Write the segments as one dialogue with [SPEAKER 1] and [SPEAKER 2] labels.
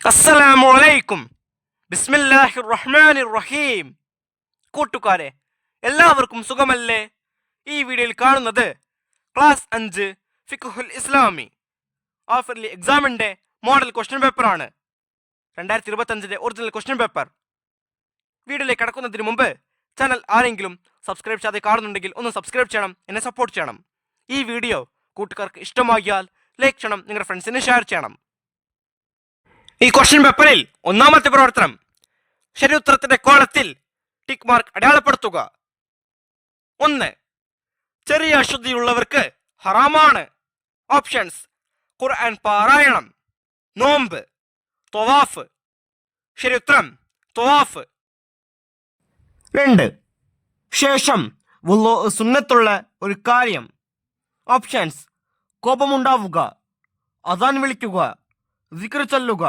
[SPEAKER 1] അസ്സലാമു അലൈക്കും. ബിസ്മില്ലാഹിർ റഹ്മാനിർ റഹീം. കൂട്ടുകാരെ, എല്ലാവർക്കും സുഖമല്ലേ? ഈ വീഡിയോയിൽ കാണുന്നത് ക്ലാസ് 5 ഫിഖ്ഹുൽ ഇസ്ലാമി ഹാഫർലി എക്സാമിന്റെ മോഡൽ ക്വസ്റ്റ്യൻ പേപ്പറാണ്. 2025 ഒറിജിനൽ ക്വസ്റ്റ്യൻ പേപ്പർ. വീഡിയോയിലേക്ക് കടക്കുന്നതിന് മുമ്പ് ചാനൽ ആരെങ്കിലും സബ്സ്ക്രൈബ് ചെയ്യാതെ കാണുന്നുണ്ടെങ്കിൽ ഒന്ന് സബ്സ്ക്രൈബ് ചെയ്യണം, എന്നെ സപ്പോർട്ട് ചെയ്യണം. ഈ വീഡിയോ കൂട്ടുകാർക്ക് ഇഷ്ടമാകിയാൽ ലൈക്ക് ചെയ്യണം, നിങ്ങളുടെ ഫ്രണ്ട്സിന് ഷെയർ ചെയ്യണം. ഈ ക്വസ്റ്റ്യൻ പേപ്പറിൽ ഒന്നാമത്തെ പ്രവർത്തനം ശരിയുത്തരത്തിന്റെ കോളത്തിൽ ടിക്ക് മാർക്ക് അടയാളപ്പെടുത്തുക. 1. ചെറിയ അശുദ്ധിയുള്ളവർക്ക് ഹറാമാണ്. ഓപ്ഷൻസ്: ഖുർആൻ പാരായണം, നോമ്പ്, ത്വവാഫ്. ശരിയുത്തരം ത്വവാഫ്. 2. ശേഷം വുളൂ സുന്നത്തുള്ള ഒരു കാര്യം. ഓപ്ഷൻസ്: കോപമുണ്ടാവുക, അദാൻ വിളിക്കുക, ദിക്ർ ചൊല്ലുക.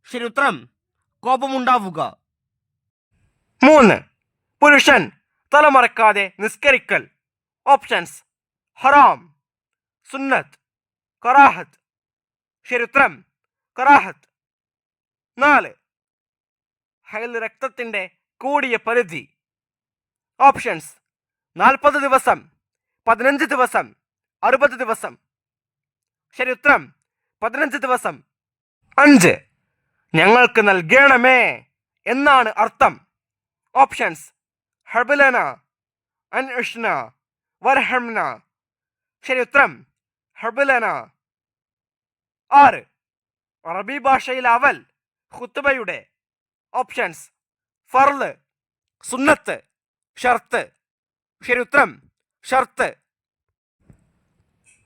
[SPEAKER 1] ശരിയുത്തരം കോപമുണ്ടാവുക. 3. പുരുഷൻ തലമറക്കാതെ നിസ്കരിക്കൽ. ഓപ്ഷൻസ്: ഹറാം, സുന്നത്ത്, കറാഹത്ത്. ശരിയുത്തരം കറാഹത്ത്. 4. ഹൈൽ രക്തത്തിന്റെ കൂടിയ പരിധി. ഓപ്ഷൻസ്: 40 ദിവസം, 15 ദിവസം, 60 ദിവസം. ശരിയുത്തരം 15 ദിവസം. 5. ഞങ്ങൾക്ക് നൽകണമേ എന്നാണ് അർത്ഥം. ഓപ്ഷൻസ്: ഹബ്ലന, അൻഇഷ്ന, വർഹംന. ശരിയുത്തരം ഹബ്ലന. 6. അറബി ഭാഷയിൽ അവൽ ഖുത്ബയുടെ. ഓപ്ഷൻസ്: ഫർള്, സുന്നത്ത്, ഷർത്ത്. ശരിയുത്തരം ഷർത്ത്.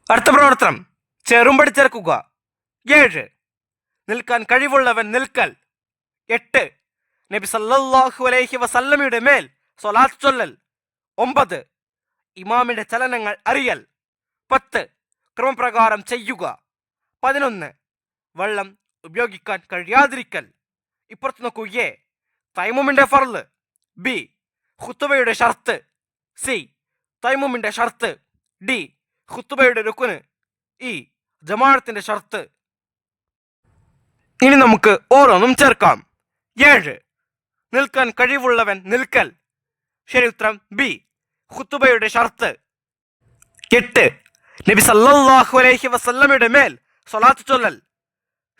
[SPEAKER 1] അടുത്ത പ്രവർത്തനം ചെറുമ്പടി ചേർക്കുക. 7. നിൽക്കാൻ കഴിവുള്ളവൻ നിൽക്കൽ. 8. നബി സല്ലല്ലാഹു അലൈഹി വസല്ലമയുടെ മേൽ സ്വലാത്ത് ചൊല്ലൽ. 9. ഇമാമിന്റെ ചലനങ്ങൾ അറിയൽ. 10. ക്രമപ്രകാരം ചെയ്യുക. 11. വെള്ളം ഉപയോഗിക്കാൻ കഴിയാതിരിക്കൽ. ഇപ്പുറത്ത് നോക്കൂ. എ. തൈമുമിന്റെ ഫർള്. ബി. ഖുത്ബയുടെ ഷർത്ത്. സി. തൈമുമിന്റെ ഷർത്ത്. ഡി. ഖുത്ബയുടെ റുക്ന്. ഇ. ജമാഅത്തിന്റെ ഷർത്ത്. ഇനി നമുക്ക് ഓരോന്നും ചേർക്കാം. 7. നിൽക്കാൻ കഴിവുള്ളവൻ നിൽക്കൽ. ശരിയുത്തരം ബി. ഖുത്ബയുടെ ഷർത്ത്. 8. നബി സല്ലല്ലാഹു അലൈഹി വസല്ലമയുടെ മേൽ സ്വലാത്ത് ചൊല്ലൽ.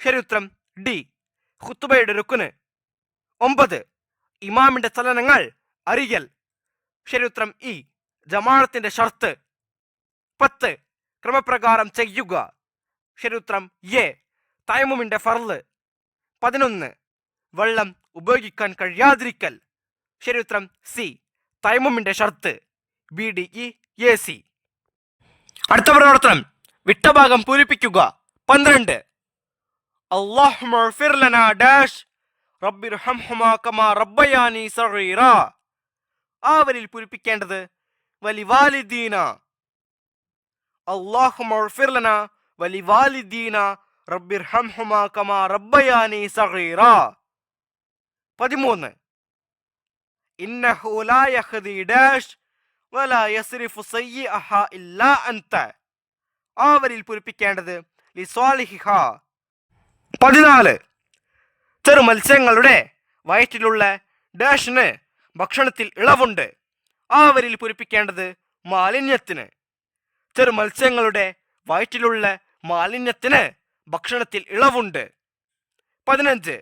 [SPEAKER 1] ശരിയുത്തരം ഡി. ഖുത്ബയുടെ റുക്ന്. 9. ഇമാമിന്റെ ചലനങ്ങൾ അറിയൽ. ശരിയുത്തരം ഇ. ജമാഅത്തിന്റെ ഷർത്ത്. 10. ക്രമപ്രകാരം ചെയ്യുക. ശരിയുത്തരം എ. തൈമുമിന്റെ ഫർള്. 11. വെള്ളം ഉപയോഗിക്കാൻ കഴിയാതിരിക്കൽ. ശരിയുത്തരം സി. തൈമുമിന്റെ ഷർത്ത്. B, D, E, A, C. അടുത്ത പ്രവർത്തനം വിട്ട ഭാഗം പൂരിപ്പിക്കുക. 12. അല്ലാഹുമ്മ ഇഗ്ഫിർ ലനാ ഡാഷ് റബ്ബിർഹംഹുമാ കമാ റബ്ബയാനി സഗീറ. ആ വരിയിൽ പൂരിപ്പിക്കേണ്ടത് വലിവാലിദീന. അല്ലാഹുമ്മ ഇഗ്ഫിർ ലനാ വലിവാലിദീന റബ്ബിർഹംഹുമാ കമാ റബ്ബയാനി സഗീറ. 13. ഇന്നഹു ലാ യഹ്ദി ഡാഷ് വലാ യസ്രിഫു സയ്യിഅഹ ഇല്ലാ അൻത. ആ വരിയിൽ പൂരിപ്പിക്കേണ്ടത് ലിസ്വാലിഹിഹ. 14. ചെറു മത്സ്യങ്ങളുടെ വയറ്റിലുള്ള ഡാഷിന് ഭക്ഷണത്തിൽ ഇളവുണ്ട്. ആ വരിയിൽ പൂരിപ്പിക്കേണ്ടത് മാലിന്യത്തിന്. ചെറു മത്സ്യങ്ങളുടെ വയറ്റിലുള്ള മാലിന്യത്തിന് ഭക്ഷണത്തിൽ ഇളവുണ്ട്. 15.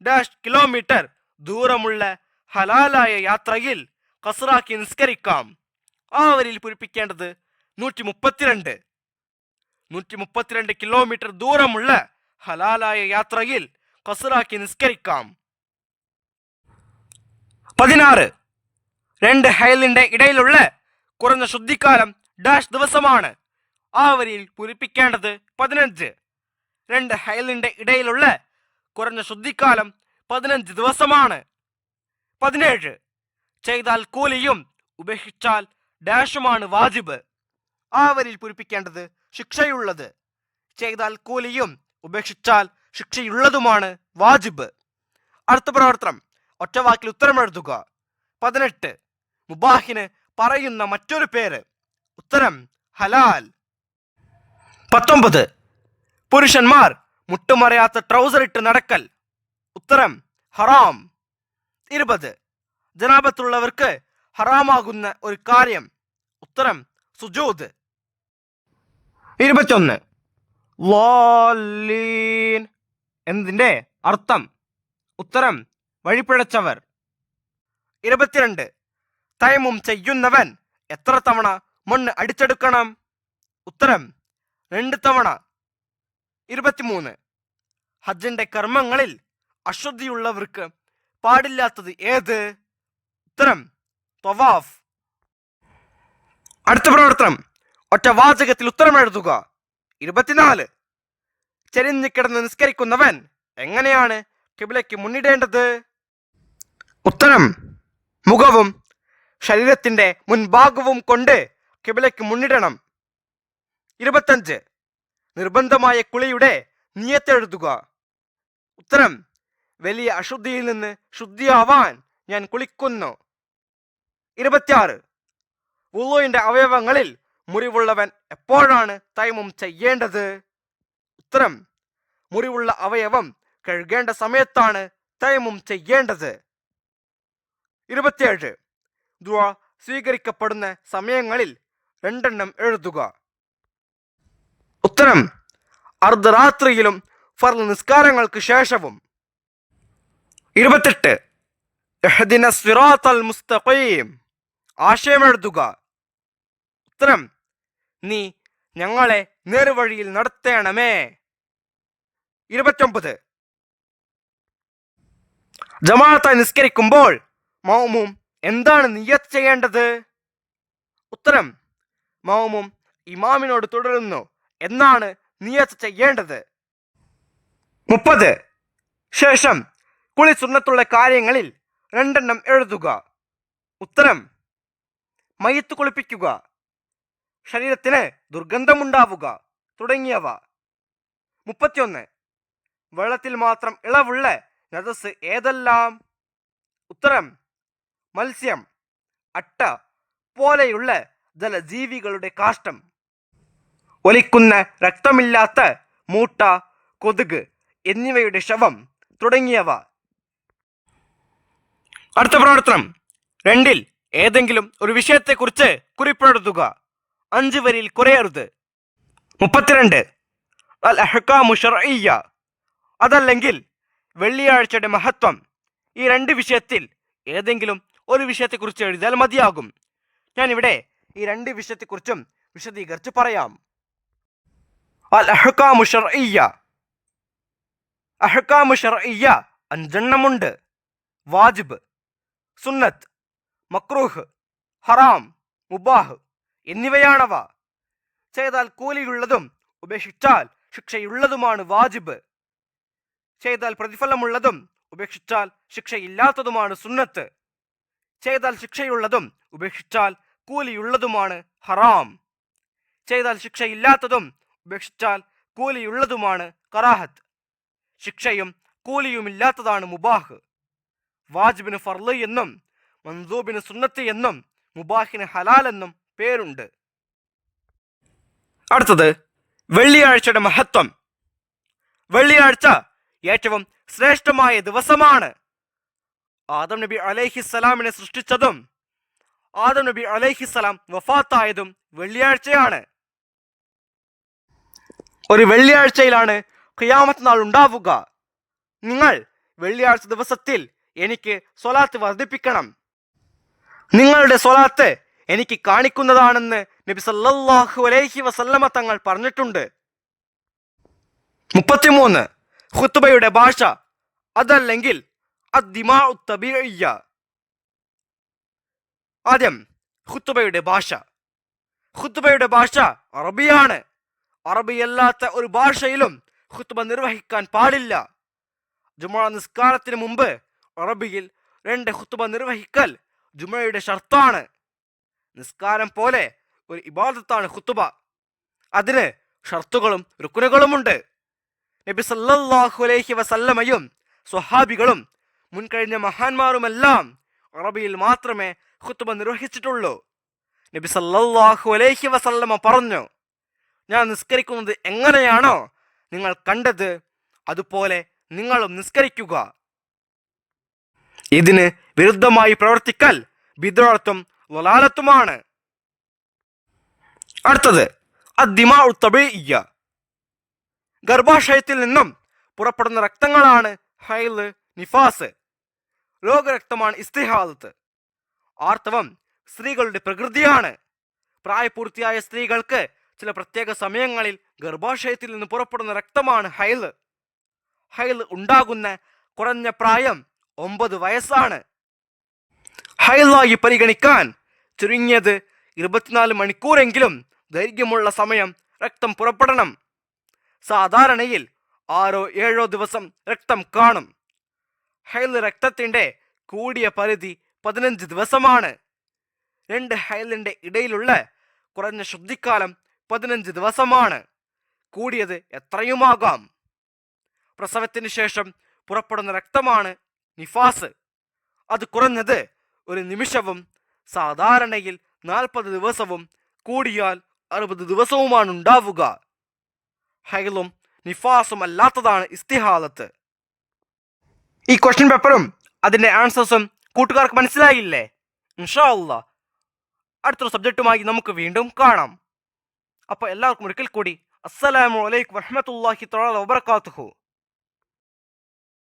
[SPEAKER 1] ഡാഷ് കിലോമീറ്റർ ദൂരമുള്ള ഹലാലായ യാത്രയിൽ കസ്റാക്കി നിസ്കരിക്കാം. ആ വരിയിൽ പൂരിപ്പിക്കേണ്ടത് 132. 132 കിലോമീറ്റർ ദൂരമുള്ള ഹലാലായ യാത്രയിൽ കസ്റാക്കി നിസ്കരിക്കാം. 16. 2 ഹൈലിന്റെ ഇടയിലുള്ള കുറഞ്ഞ ശുദ്ധിക്കാലം ഡാഷ് ദിവസമാണ്. ആ വരിയിൽ പൂരിപ്പിക്കേണ്ടത് 15. 2 ഹൈലിന്റെ ഇടയിലുള്ള കുറഞ്ഞ ശുദ്ധിക്കാലം 15 ദിവസമാണ്. 17. ചെയ്താൽ കൂലിയും ഉപേക്ഷിച്ചാൽ ഡാഷുമാണ് വാജിബ്. ആ വരിയിൽ പൂരിപ്പിക്കേണ്ടത് ശിക്ഷയുള്ളത്. ചെയ്താൽ കൂലിയും ഉപേക്ഷിച്ചാൽ ശിക്ഷയുള്ളതുമാണ് വാജിബ്. അടുത്ത പ്രവർത്തനം ഒറ്റവാക്കിൽ ഉത്തരം എഴുതുക. 18. മുബാഹിന് പറയുന്ന മറ്റൊരു പേര്. ഉത്തരം ഹലാൽ. 19. പുരുഷന്മാർ മുട്ടുമറയാത്ത ട്രൗസർ ഇട്ട് നടക്കൽ. ഉത്തരം ഹറാം. 20 ജനാബത്തുള്ളവർക്ക് ഹറാമാകുന്ന ഒരു കാര്യം. ഉത്തരം സുജൂദ്. 21 ളാലീൻ എന്നതിന്റെ അർത്ഥം. ഉത്തരം വഴിപിഴച്ചവർ. 22 തയമ്മും ചെയ്യുന്നവൻ എത്ര തവണ മണ്ണ് അടിച്ചെടുക്കണം? ഉത്തരം 2 തവണ. 23 ഹജ്ജിന്റെ കർമ്മങ്ങളിൽ അശുദ്ധിയുള്ളവർക്ക് പാടില്ലാത്തത് ഏത്? ഉത്തരം തവാഫ്. അടുത്ത പ്രവർത്തനം ഒറ്റ വാചകത്തിൽ ഉത്തരം എഴുതുക. 24 ചെരിഞ്ഞു കിടന്ന് നിസ്കരിക്കുന്നവൻ എങ്ങനെയാണ് ഖിബ്ലയ്ക്ക് മുന്നിടേണ്ടത്? ഉത്തരം മുഖവും ശരീരത്തിന്റെ മുൻഭാഗവും കൊണ്ട് ഖിബ്ലയ്ക്ക് മുന്നിടണം. 25 നിർബന്ധമായ കുളിയുടെ നിയത്ത് എഴുതുക. ഉത്തരം വലിയ അശുദ്ധിയിൽ നിന്ന് ശുദ്ധിയാവാൻ ഞാൻ കുളിക്കുന്നു. 26 വുളൂഇന്റെ അവയവങ്ങളിൽ മുറിവുള്ളവൻ എപ്പോഴാണ് തൈമും ചെയ്യേണ്ടത്? ഉത്തരം മുറിവുള്ള അവയവം കഴുകേണ്ട സമയത്താണ് തൈമും ചെയ്യേണ്ടത്. 27 ദുആ സ്വീകരിക്കപ്പെടുന്ന സമയങ്ങളിൽ 2 എഴുതുക. ഉത്തരം അർദ്ധരാത്രിയിലും ഫർള് നിസ്കാരങ്ങൾക്ക് ശേഷവും. 28 ഇഹ്ദിന സിറാത്തൽ മുസ്തഖീം ആശയം എഴുതുക. ഉത്തരം നീ ഞങ്ങളെ നേർവഴിയിൽ നടത്തേണമേ. 29 ജമാഅത്തായി നിസ്കരിക്കുമ്പോൾ മൗമൂം എന്താണ് നിയ്യത്ത് ചെയ്യേണ്ടത്? ഉത്തരം മൗമൂം ഇമാമിനോട് തുടരുന്നു എന്നാണ് നിയ്യത്ത് ചെയ്യേണ്ടത്. 30 ശേഷം കുളി സുന്നത്തുള്ള കാര്യങ്ങളിൽ 2 എഴുതുക. ഉത്തരം മയ്യിത്ത് കുളിപ്പിക്കുക, ശരീരത്തിന് ദുർഗന്ധമുണ്ടാവുക തുടങ്ങിയവ. 31 വെള്ളത്തിൽ മാത്രം ഇളവുള്ള നജസ് ഏതെല്ലാം? ഉത്തരം മത്സ്യം, അട്ട പോലെയുള്ള ജലജീവികളുടെ കാഷ്ടം, ഒലിക്കുന്ന രക്തമില്ലാത്ത മൂട്ട, കൊതുക് എന്നിവയുടെ ശവം തുടങ്ങിയവ. അടുത്ത പ്രവർത്തനം 2 ഏതെങ്കിലും ഒരു വിഷയത്തെക്കുറിച്ച് കുറിപ്പെഴുതുക. 5 വരിയിൽ കുറയരുത്. 32 അൽ അഹ്കാമു ശർഇയ്യ അതല്ലെങ്കിൽ വെള്ളിയാഴ്ചയുടെ മഹത്വം. ഈ 2 വിഷയത്തിൽ ഏതെങ്കിലും ഒരു വിഷയത്തെക്കുറിച്ച് എഴുതിയാൽ മതിയാകും. ഞാനിവിടെ ഈ 2 വിഷയത്തെക്കുറിച്ചും വിശദീകരിച്ച് പറയാം. അൽ അഹ്കാമു ശർഇയ്യ. അഹ്കാമു ശർഇയ്യ 5 വാജിബ്, സുന്നത്ത്, മക്രൂഹ്, ഹറാം, മുബാഹ് എന്നിവയാണവ. ചെയ്താൽ കൂലിയുള്ളതും ഉപേക്ഷിച്ചാൽ ശിക്ഷയുള്ളതുമാണ് വാജിബ്. ചെയ്താൽ പ്രതിഫലമുള്ളതും ഉപേക്ഷിച്ചാൽ ശിക്ഷയില്ലാത്തതുമാണ് സുന്നത്ത്. ചെയ്താൽ ശിക്ഷയുള്ളതും ഉപേക്ഷിച്ചാൽ കൂലിയുള്ളതുമാണ് ഹറാം. ചെയ്താൽ ശിക്ഷയില്ലാത്തതും ഉപേക്ഷിച്ചാൽ കൂലിയുള്ളതുമാണ് കറാഹത്ത്. ശിക്ഷയും കൂലിയുമില്ലാത്തതാണ് മുബാഹ്. വാജിബിന് ഫർള് എന്നും മൻസൂബിന് സുന്നത്ത് എന്നും മുബാഹിന് ഹലാൽ എന്നും പേരുണ്ട്. അടുത്തത് വെള്ളിയാഴ്ചയുടെ മഹത്വം. വെള്ളിയാഴ്ച ഏറ്റവും ശ്രേഷ്ഠമായ ദിവസമാണ്. ആദം നബി അലൈഹിസ്സലാമിനെ സൃഷ്ടിച്ചതും ആദം നബി അലൈഹിസ്സലാം വഫാത്തായതും വെള്ളിയാഴ്ചയാണ്. ഒരു വെള്ളിയാഴ്ചയിലാണ് ഖിയാമത്ത് നാൾ ഉണ്ടാവുക. നിങ്ങൾ വെള്ളിയാഴ്ച ദിവസത്തിൽ എനിക്ക് സ്വലാത്ത് വർദ്ധിപ്പിക്കണം. നിങ്ങളുടെ സ്വലാത്ത് എനിക്ക് കാണിക്കുന്നതാണെന്ന് നബി സല്ലല്ലാഹു അലൈഹി വസല്ലമ തങ്ങൾ പറഞ്ഞിട്ടുണ്ട്. 33 ഖുത്ബയുടെ ഭാഷ അതല്ലെങ്കിൽ അദ്ദിമാഉ തബീഇയ്യ. ആദ്യം ഖുത്ബയുടെ ഭാഷ. ഖുത്ബയുടെ ഭാഷ അറബിയാണ്. അറബിയല്ലാത്ത ഒരു ഭാഷയിലും ഖുത്ബ നിർവഹിക്കാൻ പാടില്ല. ജുമുഅ നിസ്കാരത്തിന് മുമ്പ് അറബിയിൽ 2 ഖുത്ബ നിർവഹിക്കൽ ജുമുഅയുടെ ഷർത്താണ്. നിസ്കാരം പോലെ ഒരു ഇബാദത്താണ് ഖുത്ബ. അതിന് ഷർത്തുകളും റുക്നുകളുമുണ്ട്. നബി സല്ലല്ലാഹു അലൈഹി വസല്ലമയും സ്വഹാബികളും മുൻകഴിഞ്ഞ മഹാന്മാരുമെല്ലാം അറബിയിൽ മാത്രമേ ഖുത്ബ നിർവഹിച്ചിട്ടുള്ളൂ. നബി സല്ലല്ലാഹു അലൈഹി വസല്ലമ പറഞ്ഞു, ഞാൻ നിസ്കരിക്കുന്നത് എങ്ങനെയാണോ നിങ്ങൾ കണ്ടത് അതുപോലെ നിങ്ങളും നിസ്കരിക്കുക. ഇതിന് വിരുദ്ധമായി പ്രവർത്തിക്കൽ ബിദ്അത്തും ളലാലത്തുമാണ്. അടുത്തത് അദ്ദിമാഉ തബീഇയ്യ. ഗർഭാശയത്തിൽ നിന്നും പുറപ്പെടുന്ന രക്തങ്ങളാണ് ഹൈല്, നിഫാസ്. രോഗരക്തമാണ് ഇസ്തിഹാദത്ത്. ആർത്തവം സ്ത്രീകളുടെ പ്രകൃതിയാണ്. പ്രായപൂർത്തിയായ സ്ത്രീകൾക്ക് ചില പ്രത്യേക സമയങ്ങളിൽ ഗർഭാശയത്തിൽ നിന്ന് പുറപ്പെടുന്ന രക്തമാണ് ഹൈല്. ഹൈല് ഉണ്ടാകുന്ന കുറഞ്ഞ പ്രായം 9 വയസ്സാണ്. ഹൈലായി പരിഗണിക്കാൻ ചുരുങ്ങിയത് 24 മണിക്കൂറെങ്കിലും ദൈർഘ്യമുള്ള സമയം രക്തം പുറപ്പെടണം. സാധാരണയിൽ 6-7 ദിവസം രക്തം കാണും. ഹൈല് രക്തത്തിന്റെ കൂടിയ പരിധി 15 ദിവസമാണ്. 2 ഹൈലിന്റെ ഇടയിലുള്ള കുറഞ്ഞ ശുദ്ധിക്കാലം 15 ദിവസമാണ്. കൂടിയത് എത്രയുമാകാം. പ്രസവത്തിന് ശേഷം പുറപ്പെടുന്ന രക്തമാണ് നിഫാസ്. അത് കുറഞ്ഞത് 1 നിമിഷവും സാധാരണയിൽ 40 ദിവസവും കൂടിയാൽ 60 ദിവസവുമാണ് ഉണ്ടാവുക. ഹൈലും നിഫാസും അല്ലാത്തതാണ് ഇസ്തിഹാദത്ത്. ഈ ക്വസ്റ്റ്യൻ പേപ്പറും അതിന്റെ ആൻസേഴ്സും കൂട്ടുകാർക്ക് മനസ്സിലായില്ലേ? ഇൻഷാ അല്ലാഹ് അടുത്തൊരു സബ്ജക്റ്റുമായി നമുക്ക് വീണ്ടും കാണാം. അപ്പോൾ എല്ലാവർക്കും ഒരിക്കൽ കൂടി അസ്സലാമു അലൈക്കും വറഹ്മത്തുള്ളാഹി തആല വബറകാതുഹു.